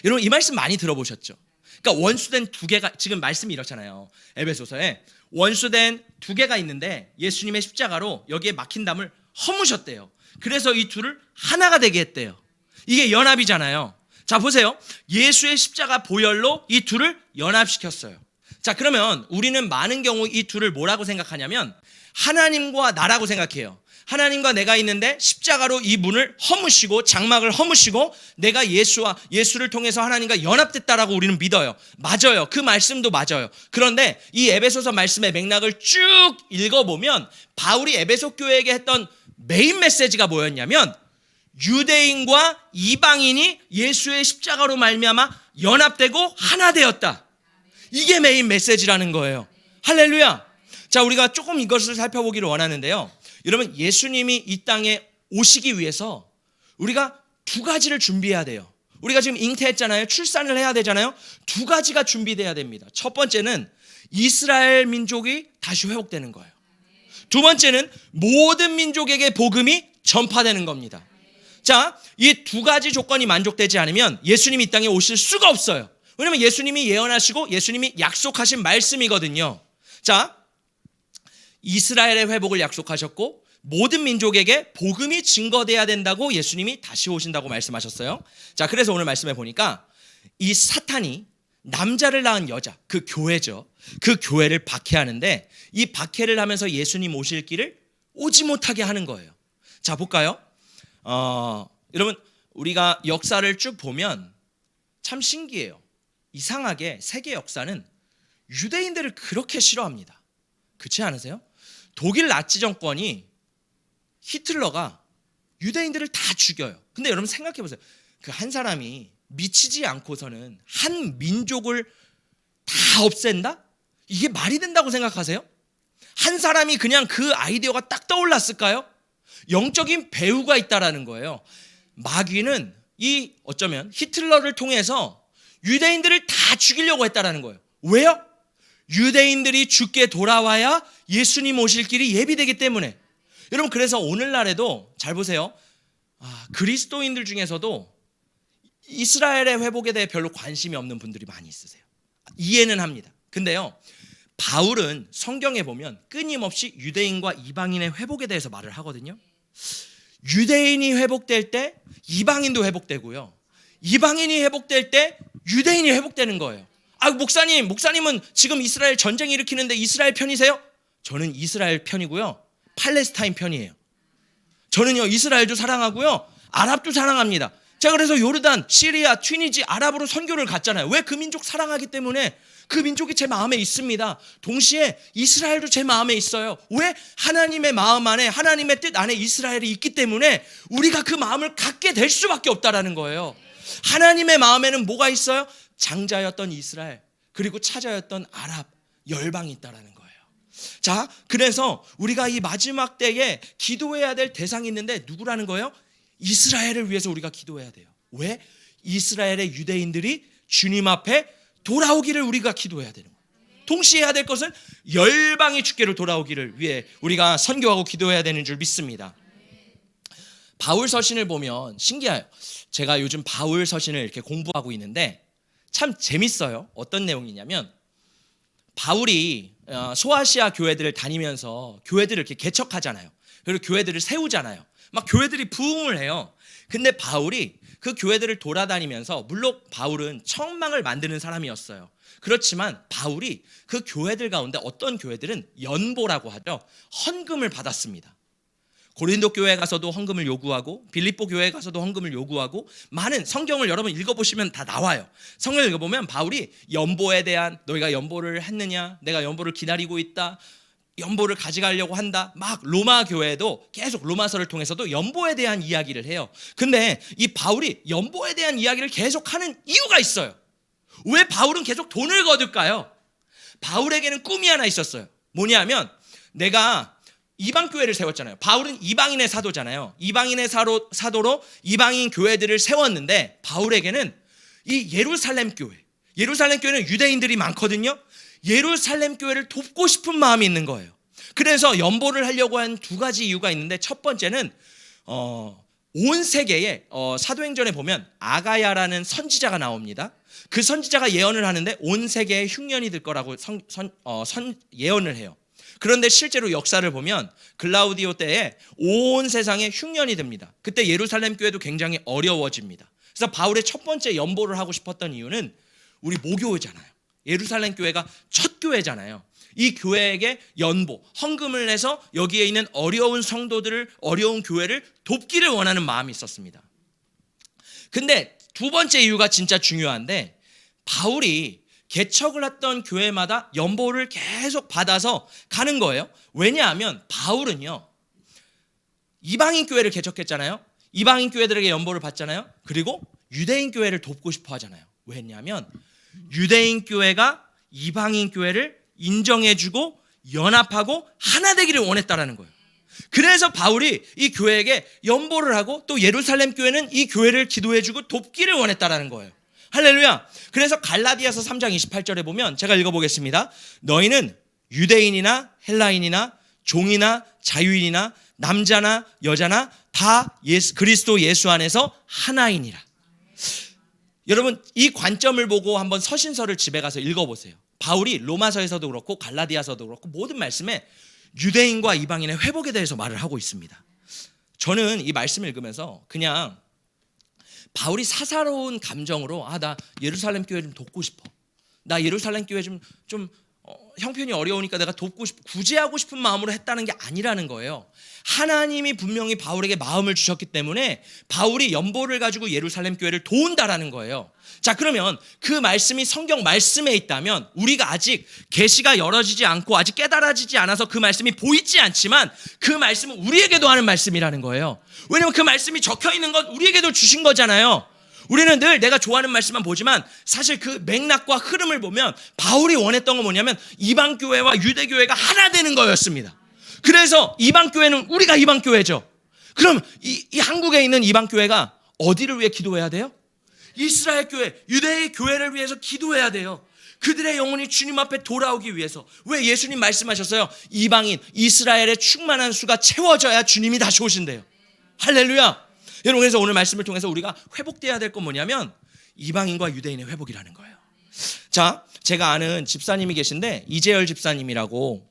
여러분 이 말씀 많이 들어보셨죠? 그러니까 원수된 두 개가 지금 말씀이 이렇잖아요. 에베소서에 원수된 두 개가 있는데 예수님의 십자가로 여기에 막힌 담을 허무셨대요. 그래서 이 둘을 하나가 되게 했대요. 이게 연합이잖아요. 자, 보세요. 예수의 십자가 보혈로 이 둘을 연합시켰어요. 자, 그러면 우리는 많은 경우 이 둘을 뭐라고 생각하냐면 하나님과 나라고 생각해요. 하나님과 내가 있는데 십자가로 이 문을 허무시고 장막을 허무시고 내가 예수를 통해서 하나님과 연합됐다라고 우리는 믿어요. 맞아요. 그 말씀도 맞아요. 그런데 이 에베소서 말씀의 맥락을 쭉 읽어보면 바울이 에베소 교회에게 했던 메인 메시지가 뭐였냐면 유대인과 이방인이 예수의 십자가로 말미암아 연합되고 하나 되었다. 이게 메인 메시지라는 거예요. 할렐루야. 자, 우리가 조금 이것을 살펴보기를 원하는데요. 여러분, 예수님이 이 땅에 오시기 위해서 우리가 두 가지를 준비해야 돼요. 우리가 지금 잉태했잖아요. 출산을 해야 되잖아요. 두 가지가 준비돼야 됩니다. 첫 번째는 이스라엘 민족이 다시 회복되는 거예요. 두 번째는 모든 민족에게 복음이 전파되는 겁니다. 자, 이 두 가지 조건이 만족되지 않으면 예수님이 이 땅에 오실 수가 없어요. 왜냐하면 예수님이 예언하시고 예수님이 약속하신 말씀이거든요. 자, 이스라엘의 회복을 약속하셨고 모든 민족에게 복음이 증거돼야 된다고 예수님이 다시 오신다고 말씀하셨어요. 자, 그래서 오늘 말씀해 보니까 이 사탄이 남자를 낳은 여자, 그 교회죠. 그 교회를 박해하는데 이 박해를 하면서 예수님 오실 길을 오지 못하게 하는 거예요. 자, 볼까요? 여러분, 우리가 역사를 쭉 보면 참 신기해요. 이상하게 세계 역사는 유대인들을 그렇게 싫어합니다. 그렇지 않으세요? 독일 나치 정권이 히틀러가 유대인들을 다 죽여요. 근데 여러분 생각해 보세요. 그 한 사람이 미치지 않고서는 한 민족을 다 없앤다? 이게 말이 된다고 생각하세요? 한 사람이 그냥 그 아이디어가 딱 떠올랐을까요? 영적인 배후가 있다라는 거예요. 마귀는 어쩌면 히틀러를 통해서 유대인들을 다 죽이려고 했다라는 거예요. 왜요? 유대인들이 죽게 돌아와야 예수님 오실 길이 예비되기 때문에. 여러분, 그래서 오늘날에도 잘 보세요. 그리스도인들 중에서도 이스라엘의 회복에 대해 별로 관심이 없는 분들이 많이 있으세요. 이해는 합니다. 근데요, 바울은 성경에 보면 끊임없이 유대인과 이방인의 회복에 대해서 말을 하거든요. 유대인이 회복될 때 이방인도 회복되고요. 이방인이 회복될 때 유대인이 회복되는 거예요. 목사님은 지금 이스라엘 전쟁 일으키는데 이스라엘 편이세요? 저는 이스라엘 편이고요. 팔레스타인 편이에요. 저는요, 이스라엘도 사랑하고요. 아랍도 사랑합니다. 제가 그래서 요르단, 시리아, 튀니지, 아랍으로 선교를 갔잖아요. 왜? 그 민족 사랑하기 때문에. 그 민족이 제 마음에 있습니다. 동시에 이스라엘도 제 마음에 있어요. 왜? 하나님의 마음 안에, 하나님의 뜻 안에 이스라엘이 있기 때문에 우리가 그 마음을 갖게 될 수밖에 없다라는 거예요. 하나님의 마음에는 뭐가 있어요? 장자였던 이스라엘, 그리고 차자였던 아랍, 열방이 있다라는 거예요. 자, 그래서 우리가 이 마지막 때에 기도해야 될 대상이 있는데 누구라는 거예요? 이스라엘을 위해서 우리가 기도해야 돼요. 왜? 이스라엘의 유대인들이 주님 앞에 돌아오기를 우리가 기도해야 되는 거예요. 동시에 해야 될 것은 열방이 주께로 돌아오기를 위해 우리가 선교하고 기도해야 되는 줄 믿습니다. 바울 서신을 보면 신기해요. 제가 요즘 바울 서신을 이렇게 공부하고 있는데 참 재밌어요. 어떤 내용이냐면 바울이 소아시아 교회들을 다니면서 교회들을 이렇게 개척하잖아요. 그리고 교회들을 세우잖아요. 막 교회들이 부흥을 해요. 근데 바울이 그 교회들을 돌아다니면서, 물론 바울은 천망을 만드는 사람이었어요. 그렇지만 바울이 그 교회들 가운데 어떤 교회들은 연보라고 하죠. 헌금을 받았습니다. 고린도 교회에 가서도 헌금을 요구하고 빌립보 교회에 가서도 헌금을 요구하고, 많은 성경을 여러분 읽어보시면 다 나와요. 성경을 읽어보면 바울이 연보에 대한, 너희가 연보를 했느냐, 내가 연보를 기다리고 있다, 연보를 가져가려고 한다, 막 로마 교회도 계속 로마서를 통해서도 연보에 대한 이야기를 해요. 근데 이 바울이 연보에 대한 이야기를 계속하는 이유가 있어요. 왜 바울은 계속 돈을 거둘까요? 바울에게는 꿈이 하나 있었어요. 뭐냐면, 내가 이방 교회를 세웠잖아요. 바울은 이방인의 사도잖아요. 이방인의 사도로 이방인 교회들을 세웠는데, 바울에게는 이 예루살렘 교회는 유대인들이 많거든요. 예루살렘 교회를 돕고 싶은 마음이 있는 거예요. 그래서 연보를 하려고 한 두 가지 이유가 있는데, 첫 번째는 온 세계에 사도행전에 보면 아가야라는 선지자가 나옵니다. 그 선지자가 예언을 하는데 온 세계에 흉년이 들 거라고 예언을 해요. 그런데 실제로 역사를 보면 글라우디오 때에 온 세상에 흉년이 듭니다. 그때 예루살렘 교회도 굉장히 어려워집니다. 그래서 바울의 첫 번째 연보를 하고 싶었던 이유는, 우리 모교회잖아요. 예루살렘 교회가 첫 교회잖아요. 이 교회에게 연보, 헌금을 내서 여기에 있는 어려운 성도들을, 어려운 교회를 돕기를 원하는 마음이 있었습니다. 근데 두 번째 이유가 진짜 중요한데, 바울이 개척을 했던 교회마다 연보를 계속 받아서 가는 거예요. 왜냐하면 바울은요, 이방인 교회를 개척했잖아요. 이방인 교회들에게 연보를 받잖아요. 그리고 유대인 교회를 돕고 싶어 하잖아요. 왜냐하면 유대인 교회가 이방인 교회를 인정해주고 연합하고 하나 되기를 원했다라는 거예요. 그래서 바울이 이 교회에게 연보를 하고, 또 예루살렘 교회는 이 교회를 기도해주고 돕기를 원했다라는 거예요. 할렐루야. 그래서 갈라디아서 3장 28절에 보면, 제가 읽어보겠습니다. 너희는 유대인이나 헬라인이나 종이나 자유인이나 남자나 여자나 다 그리스도 예수 안에서 하나이니라. 여러분, 이 관점을 보고 한번 서신서를 집에 가서 읽어보세요. 바울이 로마서에서도 그렇고 갈라디아서도 그렇고 모든 말씀에 유대인과 이방인의 회복에 대해서 말을 하고 있습니다. 저는 이 말씀을 읽으면서 그냥 바울이 사사로운 감정으로, 나 예루살렘 교회 좀 돕고 싶어, 나 예루살렘 교회 좀 형편이 어려우니까 내가 돕고 싶어, 구제하고 싶은 마음으로 했다는 게 아니라는 거예요. 하나님이 분명히 바울에게 마음을 주셨기 때문에 바울이 연보를 가지고 예루살렘 교회를 도운다라는 거예요. 자, 그러면 그 말씀이 성경 말씀에 있다면, 우리가 아직 계시가 열어지지 않고 아직 깨달아지지 않아서 그 말씀이 보이지 않지만, 그 말씀은 우리에게도 하는 말씀이라는 거예요. 왜냐면 그 말씀이 적혀 있는 것 우리에게도 주신 거잖아요. 우리는 늘 내가 좋아하는 말씀만 보지만, 사실 그 맥락과 흐름을 보면 바울이 원했던 건 뭐냐면 이방 교회와 유대 교회가 하나 되는 거였습니다. 그래서 이방 교회는 우리가 이방 교회죠. 그럼 이 한국에 있는 이방 교회가 어디를 위해 기도해야 돼요? 이스라엘 교회, 유대의 교회를 위해서 기도해야 돼요. 그들의 영혼이 주님 앞에 돌아오기 위해서. 왜? 예수님 말씀하셨어요. 이방인, 이스라엘의 충만한 수가 채워져야 주님이 다시 오신대요. 할렐루야. 여러분, 그래서 오늘 말씀을 통해서 우리가 회복돼야 될 건 뭐냐면 이방인과 유대인의 회복이라는 거예요. 자, 제가 아는 집사님이 계신데, 이재열 집사님이라고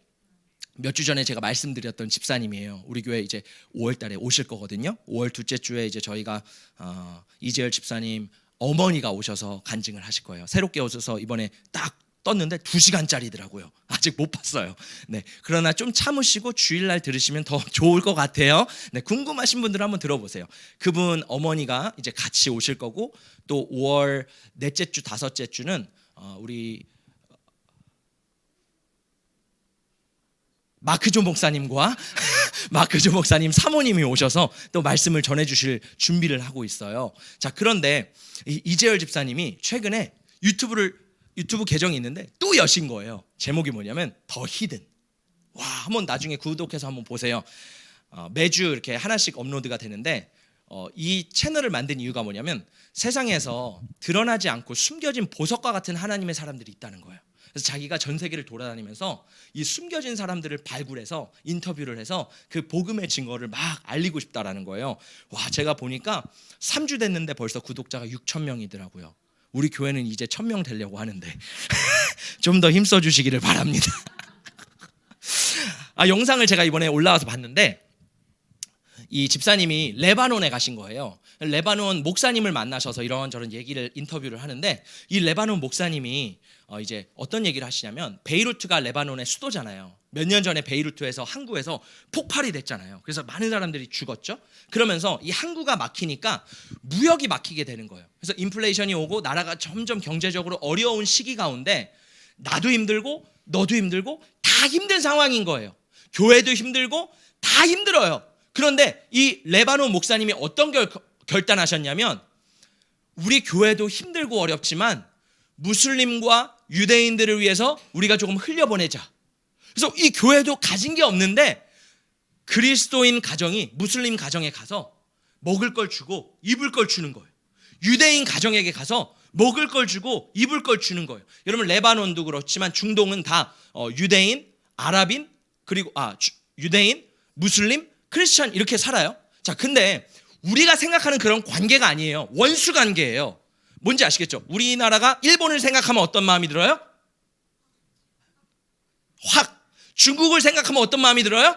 몇 주 전에 제가 말씀드렸던 집사님이에요. 우리 교회 이제 5월 달에 오실 거거든요. 5월 둘째 주에 이제 저희가 이재열 집사님 어머니가 오셔서 간증을 하실 거예요. 새롭게 오셔서 이번에 딱 떴는데 2시간짜리더라고요. 아직 못 봤어요. 네, 그러나 좀 참으시고 주일날 들으시면 더 좋을 것 같아요. 네, 궁금하신 분들은 한번 들어보세요. 그분 어머니가 이제 같이 오실 거고, 또 5월 넷째 주, 다섯째 주는 우리 마크조 목사님과 마크조 목사님 사모님이 오셔서 또 말씀을 전해주실 준비를 하고 있어요. 자, 그런데 이재열 집사님이 최근에 유튜브 계정이 있는데 또 여신 거예요. 제목이 뭐냐면 더 히든. 와, 한번 나중에 구독해서 한번 보세요. 매주 이렇게 하나씩 업로드가 되는데, 이 채널을 만든 이유가 뭐냐면 세상에서 드러나지 않고 숨겨진 보석과 같은 하나님의 사람들이 있다는 거예요. 그래서 자기가 전 세계를 돌아다니면서 이 숨겨진 사람들을 발굴해서 인터뷰를 해서 그 복음의 증거를 막 알리고 싶다라는 거예요. 와, 제가 보니까 3주 됐는데 벌써 구독자가 6,000명이더라고요. 우리 교회는 이제 1,000명 되려고 하는데 좀 더 힘써 주시기를 바랍니다. 영상을 제가 이번에 올라와서 봤는데 이 집사님이 레바논에 가신 거예요. 레바논 목사님을 만나셔서 이런저런 얘기를 인터뷰를 하는데 이 레바논 목사님이 이제 어떤 얘기를 하시냐면 베이루트가 레바논의 수도잖아요. 몇 년 전에 베이루트에서 항구에서 폭발이 됐잖아요. 그래서 많은 사람들이 죽었죠. 그러면서 이 항구가 막히니까 무역이 막히게 되는 거예요. 그래서 인플레이션이 오고 나라가 점점 경제적으로 어려운 시기 가운데 나도 힘들고 너도 힘들고 다 힘든 상황인 거예요. 교회도 힘들고 다 힘들어요. 그런데 이 레바논 목사님이 어떤 결단하셨냐면 우리 교회도 힘들고 어렵지만 무슬림과 유대인들을 위해서 우리가 조금 흘려보내자. 그래서 이 교회도 가진 게 없는데 그리스도인 가정이 무슬림 가정에 가서 먹을 걸 주고 입을 걸 주는 거예요. 유대인 가정에게 가서 먹을 걸 주고 입을 걸 주는 거예요. 여러분 레바논도 그렇지만 중동은 다 유대인, 아랍인, 그리고 유대인, 무슬림, 크리스천 이렇게 살아요. 자, 근데 우리가 생각하는 그런 관계가 아니에요. 원수 관계예요. 뭔지 아시겠죠? 우리나라가 일본을 생각하면 어떤 마음이 들어요? 확. 중국을 생각하면 어떤 마음이 들어요?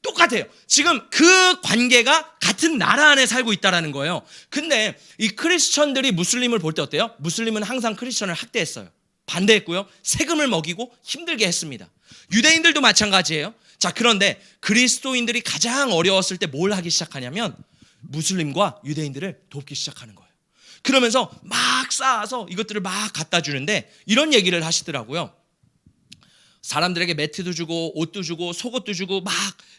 똑같아요. 지금 그 관계가 같은 나라 안에 살고 있다는 거예요. 근데 이 크리스천들이 무슬림을 볼 때 어때요? 무슬림은 항상 크리스천을 학대했어요. 반대했고요. 세금을 먹이고 힘들게 했습니다. 유대인들도 마찬가지예요. 자, 그런데 그리스도인들이 가장 어려웠을 때 뭘 하기 시작하냐면 무슬림과 유대인들을 돕기 시작하는 거예요. 그러면서 막 쌓아서 이것들을 막 갖다 주는데 이런 얘기를 하시더라고요. 사람들에게 매트도 주고 옷도 주고 속옷도 주고 막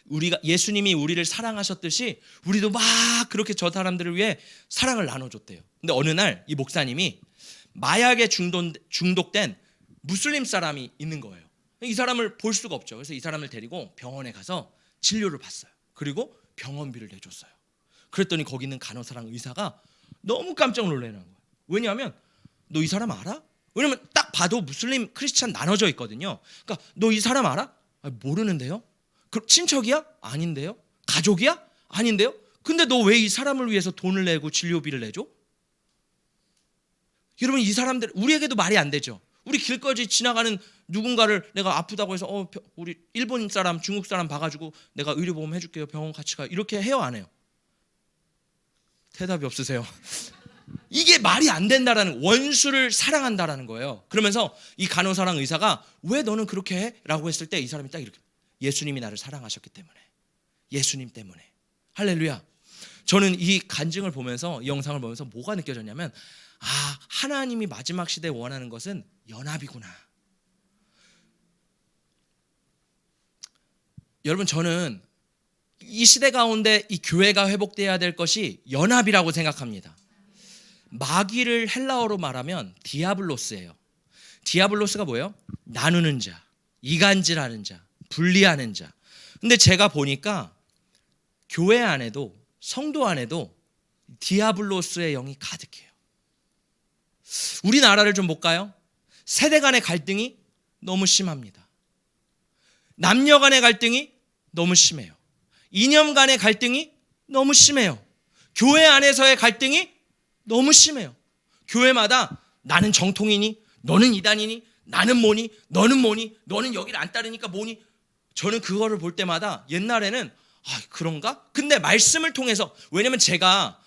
우리가 예수님이 우리를 사랑하셨듯이 우리도 막 그렇게 저 사람들을 위해 사랑을 나눠줬대요. 근데 어느 날 이 목사님이 마약에 중독된 무슬림 사람이 있는 거예요. 이 사람을 볼 수가 없죠. 그래서 이 사람을 데리고 병원에 가서 진료를 받았어요. 그리고 병원비를 내줬어요. 그랬더니 거기 있는 간호사랑 의사가 너무 깜짝 놀라는 거예요. 왜냐하면 너 이 사람 알아? 왜냐면 딱 봐도 무슬림, 크리스찬 나눠져 있거든요. 그러니까 너 이 사람 알아? 모르는데요? 친척이야? 아닌데요? 가족이야? 아닌데요? 근데 너 왜 이 사람을 위해서 돈을 내고 진료비를 내줘? 여러분 이 사람들 우리에게도 말이 안 되죠. 우리 길거리 지나가는 누군가를 내가 아프다고 해서 우리 일본 사람, 중국 사람 봐가지고 내가 의료보험 해줄게요. 병원 같이 가. 이렇게 해요, 안 해요? 대답이 없으세요. 이게 말이 안 된다라는 원수를 사랑한다라는 거예요. 그러면서 이 간호사랑 의사가 왜 너는 그렇게 해? 라고 했을 때 이 사람이 딱 이렇게 예수님이 나를 사랑하셨기 때문에 예수님 때문에 할렐루야. 저는 이 간증을 보면서 이 영상을 보면서 뭐가 느껴졌냐면 하나님이 마지막 시대에 원하는 것은 연합이구나. 여러분 저는 이 시대 가운데 이 교회가 회복돼야 될 것이 연합이라고 생각합니다. 마귀를 헬라어로 말하면 디아블로스예요. 디아블로스가 뭐예요? 나누는 자, 이간질하는 자, 분리하는 자. 근데 제가 보니까 교회 안에도 성도 안에도 디아블로스의 영이 가득해요. 우리나라를 좀 볼까요? 세대 간의 갈등이 너무 심합니다. 남녀 간의 갈등이 너무 심해요. 이념 간의 갈등이 너무 심해요. 교회 안에서의 갈등이 너무 심해요. 교회마다 나는 정통이니 너는 이단이니 나는 뭐니 너는 뭐니 너는 여기를 안 따르니까 뭐니. 저는 그거를 볼 때마다 옛날에는 그런가? 근데 말씀을 통해서 왜냐면 제가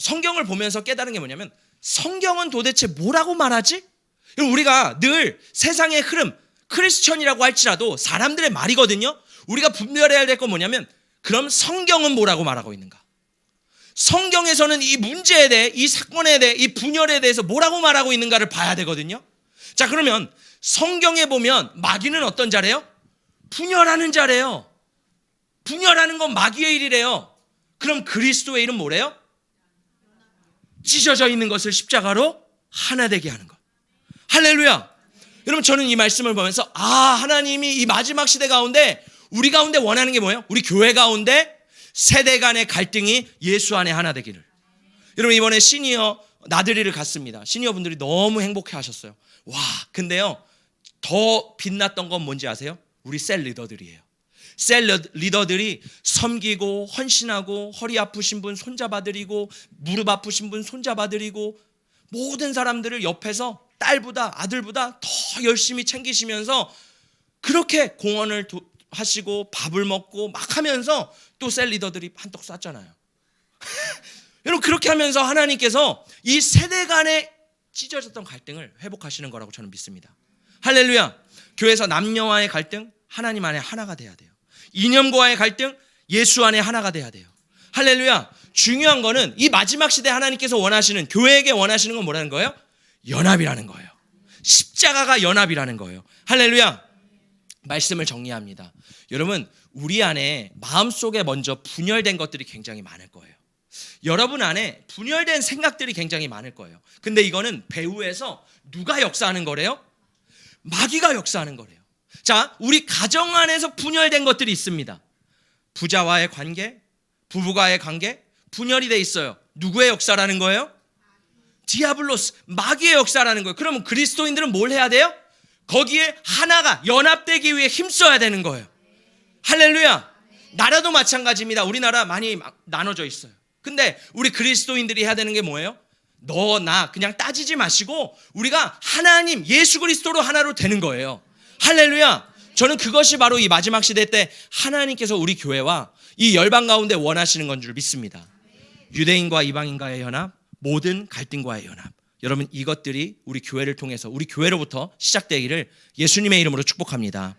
성경을 보면서 깨달은 게 뭐냐면 성경은 도대체 뭐라고 말하지? 우리가 늘 세상의 흐름 크리스천이라고 할지라도 사람들의 말이거든요. 우리가 분별해야 될 건 뭐냐면 그럼 성경은 뭐라고 말하고 있는가? 성경에서는 이 문제에 대해 이 사건에 대해 이 분열에 대해서 뭐라고 말하고 있는가를 봐야 되거든요. 자, 그러면 성경에 보면 마귀는 어떤 자래요? 분열하는 자래요. 분열하는 건 마귀의 일이래요. 그럼 그리스도의 일은 뭐래요? 찢어져 있는 것을 십자가로 하나 되게 하는 것. 할렐루야. 여러분 저는 이 말씀을 보면서 하나님이 이 마지막 시대 가운데 우리 가운데 원하는 게 뭐예요? 우리 교회 가운데 세대 간의 갈등이 예수 안에 하나 되기를. 여러분 이번에 시니어 나들이를 갔습니다. 시니어 분들이 너무 행복해 하셨어요. 와, 근데요 더 빛났던 건 뭔지 아세요? 우리 셀 리더들이에요. 셀 리더들이 섬기고 헌신하고 허리 아프신 분 손잡아드리고 무릎 아프신 분 손잡아드리고 모든 사람들을 옆에서 딸보다 아들보다 더 열심히 챙기시면서 그렇게 공헌을 하시고 밥을 먹고 막 하면서 또 셀 리더들이 한턱 쐈잖아요. 여러분 그렇게 하면서 하나님께서 이 세대 간의 찢어졌던 갈등을 회복하시는 거라고 저는 믿습니다. 할렐루야. 교회에서 남녀와의 갈등 하나님 안에 하나가 돼야 돼요. 이념과의 갈등 예수 안에 하나가 돼야 돼요. 할렐루야. 중요한 거는 이 마지막 시대 하나님께서 원하시는 교회에게 원하시는 건 뭐라는 거예요? 연합이라는 거예요. 십자가가 연합이라는 거예요. 할렐루야. 말씀을 정리합니다. 여러분 우리 안에 마음속에 먼저 분열된 것들이 굉장히 많을 거예요. 여러분 안에 분열된 생각들이 굉장히 많을 거예요. 근데 이거는 배후에서 누가 역사하는 거래요? 마귀가 역사하는 거래요. 자, 우리 가정 안에서 분열된 것들이 있습니다. 부자와의 관계, 부부와의 관계 분열이 돼 있어요. 누구의 역사라는 거예요? 디아블로스, 마귀의 역사라는 거예요. 그러면 그리스도인들은 뭘 해야 돼요? 거기에 하나가 연합되기 위해 힘써야 되는 거예요. 할렐루야. 나라도 마찬가지입니다. 우리나라 많이 나눠져 있어요. 근데 우리 그리스도인들이 해야 되는 게 뭐예요? 너, 나 그냥 따지지 마시고 우리가 하나님 예수 그리스도로 하나로 되는 거예요. 할렐루야. 저는 그것이 바로 이 마지막 시대 때 하나님께서 우리 교회와 이 열방 가운데 원하시는 건 줄 믿습니다. 유대인과 이방인과의 연합, 모든 갈등과의 연합. 여러분 이것들이 우리 교회를 통해서 우리 교회로부터 시작되기를 예수님의 이름으로 축복합니다.